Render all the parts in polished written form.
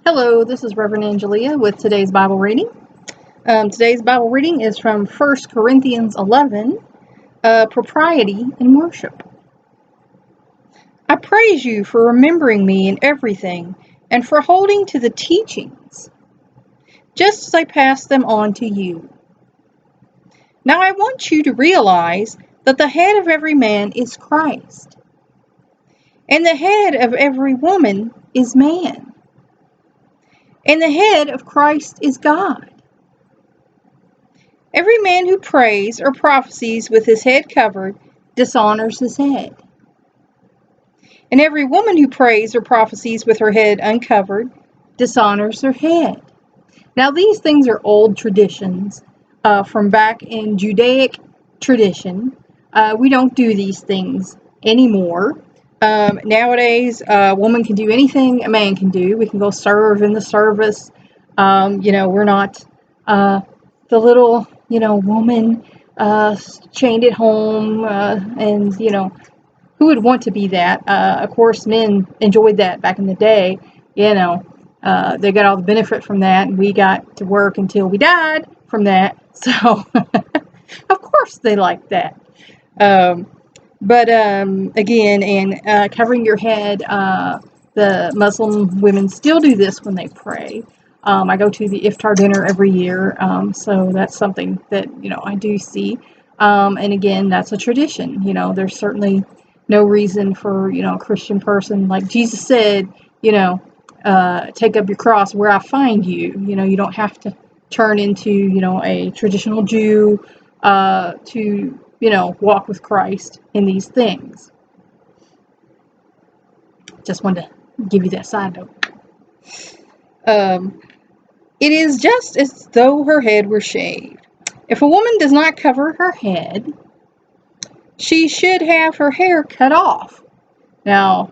Hello, this is Reverend Angelia with today's Bible reading. Today's Bible reading is from 1 Corinthians 11, Propriety in Worship. I praise you for remembering me in everything and for holding to the teachings, just as I passed them on to you. Now I want you to realize that the head of every man is Christ, and the head of every woman is man. And the head of Christ is God. Every man who prays or prophesies with his head covered dishonors his head. And every woman who prays or prophesies with her head uncovered dishonors her head. Now these things are old traditions from back in Judaic tradition. We don't do these things anymore. Nowadays, a woman can do anything a man can do. We can go serve in the service. We're not the little, woman chained at home. And who would want to be that? Of course, men enjoyed that back in the day. They got all the benefit from that, and we got to work until we died from that. So, of course, they liked that. But again, and covering your head, the Muslim women still do this when they pray. I go to the iftar dinner every year, so that's something that, I do see. And again, that's a tradition. There's certainly no reason for, a Christian person, like Jesus said, take up your cross where I find you. You don't have to turn into, a traditional Jew to walk with Christ in these things. Just wanted to give you that side note. It is just as though her head were shaved. If a woman does not cover her head, she should have her hair cut off. Now,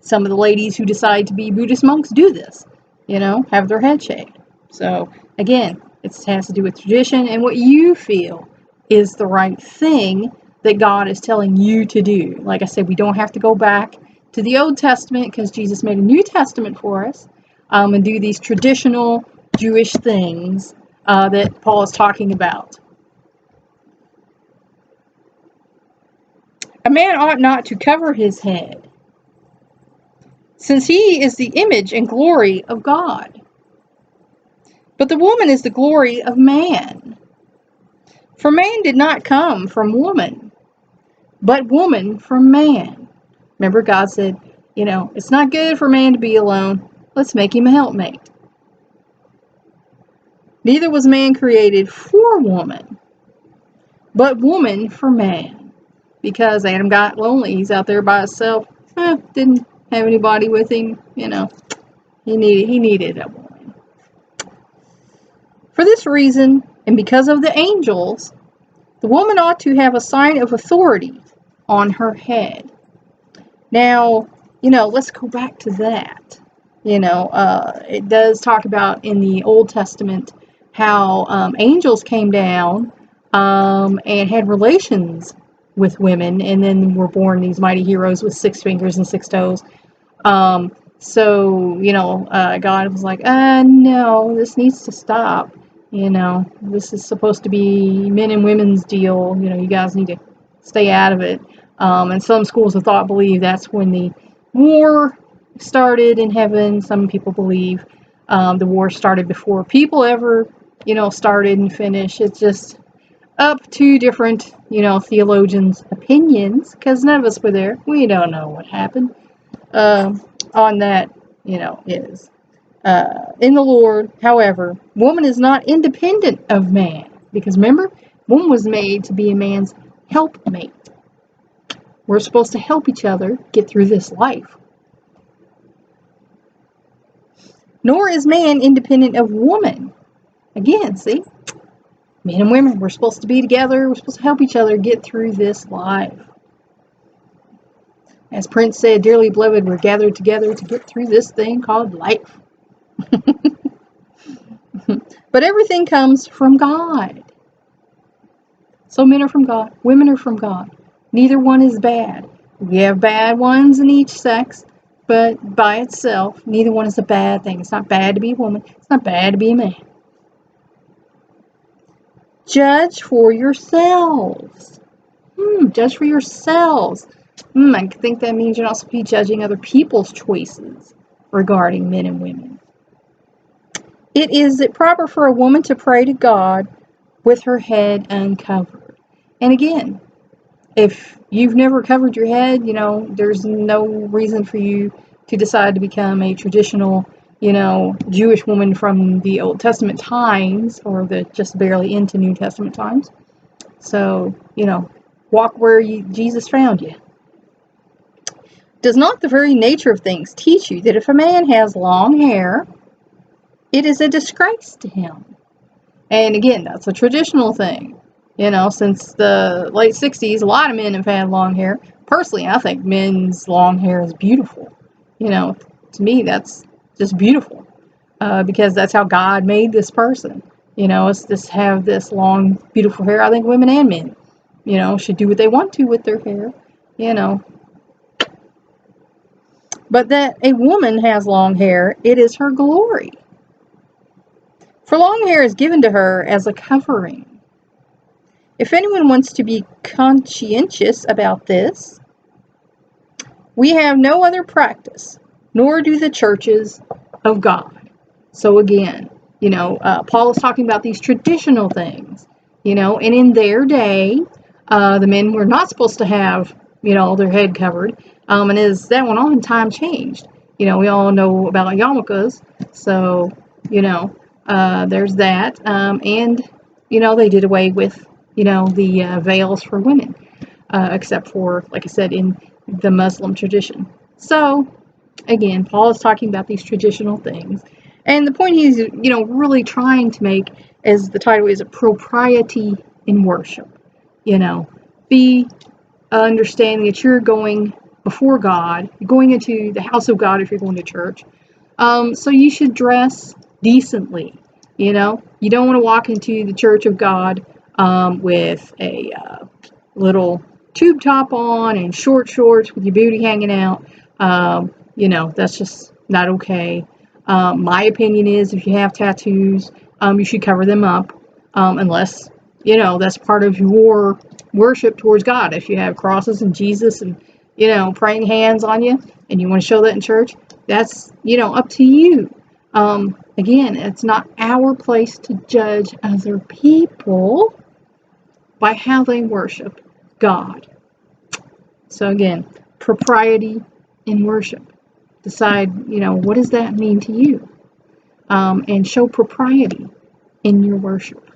some of the ladies who decide to be Buddhist monks do this, have their head shaved. So, again, it has to do with tradition and what you feel is the right thing that God is telling you to do. Like I said, we don't have to go back to the Old Testament because Jesus made a New Testament for us and do these traditional Jewish things that Paul is talking about. A man ought not to cover his head, since he is the image and glory of God. But the woman is the glory of man. For man did not come from woman, but woman from man. Remember, God said, it's not good for man to be alone. Let's make him a helpmate. Neither was man created for woman, but woman for man. Because Adam got lonely. He's out there by himself. Didn't have anybody with him. He needed a woman. For this reason, and because of the angels, the woman ought to have a sign of authority on her head. Now, let's go back to that. It does talk about in the Old Testament how angels came down and had relations with women, and then were born these mighty heroes with 6 fingers and 6 toes. God was like, no, this needs to stop. This is supposed to be men and women's deal. You guys need to stay out of it. And some schools of thought believe that's when the war started in heaven. Some people believe the war started before people ever, started and finished. It's just up to different, theologians' opinions, because none of us were there. We don't know what happened. On that, is. In the Lord, however, woman is not independent of man. Because remember, woman was made to be a man's helpmate. We're supposed to help each other get through this life. Nor is man independent of woman. Again, see? Men and women, we're supposed to be together. We're supposed to help each other get through this life. As Prince said, dearly beloved, we're gathered together to get through this thing called life. But everything comes from God. So men are from God. Women are from God. Neither one is bad. We have bad ones in each sex. But by itself, neither one is a bad thing. It's not bad to be a woman. It's not bad to be a man. Judge for yourselves. Judge for yourselves. I think that means you're not supposed to be judging other people's choices regarding men and women. Is it proper for a woman to pray to God with her head uncovered? And again, if you've never covered your head, there's no reason for you to decide to become a traditional, Jewish woman from the Old Testament times, or the just barely into New Testament times. So, walk where Jesus found you. Does not the very nature of things teach you that if a man has long hair, it is a disgrace to him? And again, that's a traditional thing. Since the late 60s, a lot of men have had long hair. Personally, I think men's long hair is beautiful. To me, that's just beautiful. Because that's how God made this person. It's just have this long, beautiful hair. I think women and men, should do what they want to with their hair. But that a woman has long hair, it is her glory. For long hair is given to her as a covering. If anyone wants to be conscientious about this, we have no other practice, nor do the churches of God. So again, Paul is talking about these traditional things, and in their day, the men were not supposed to have, their head covered. And as that went on, time changed. We all know about yarmulkes, so, there's that. And, they did away with, the veils for women, except for, like I said, in the Muslim tradition. So, again, Paul is talking about these traditional things. And the point he's, really trying to make, as the title is, a propriety in worship. Be understanding that you're going before God, you're going into the house of God if you're going to church. So you should dress decently. You don't want to walk into the church of God with a little tube top on and short shorts with your booty hanging out. That's just not okay. My opinion is, if you have tattoos, you should cover them up, unless, that's part of your worship towards God. If you have crosses and Jesus and, praying hands on you, and you want to show that in church, that's, up to you. Again, it's not our place to judge other people by how they worship God. So again, propriety in worship. Decide, what does that mean to you? And show propriety in your worship.